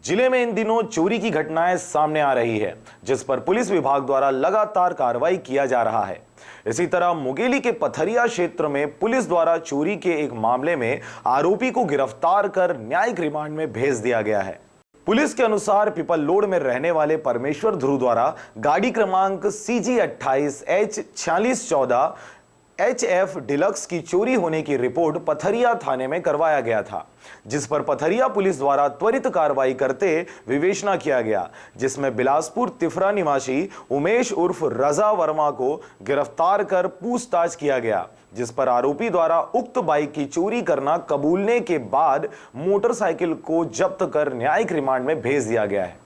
जिले में इन दिनों चोरी की घटनाएं सामने आ रही है, जिस पर पुलिस विभाग द्वारा लगातार कार्रवाई किया जा रहा है। इसी तरह मुंगेली के पथरिया क्षेत्र में पुलिस द्वारा चोरी के एक मामले में आरोपी को गिरफ्तार कर न्यायिक रिमांड में भेज दिया गया है। पुलिस के अनुसार पिपल लोड में रहने वाले परमेश्वर ध्रुव द्वारा गाड़ी क्रमांक CG28H4614 HF डिलक्स की चोरी होने की रिपोर्ट पथरिया थाने में करवाया गया था, जिस पर पथरिया पुलिस द्वारा त्वरित कार्रवाई करते विवेचना किया गया, जिसमें बिलासपुर तिफरा निवासी उमेश उर्फ रजा वर्मा को गिरफ्तार कर पूछताछ किया गया, जिस पर आरोपी द्वारा उक्त बाइक की चोरी करना कबूलने के बाद मोटरसाइकिल को जब्त कर न्यायिक रिमांड में भेज दिया गया है।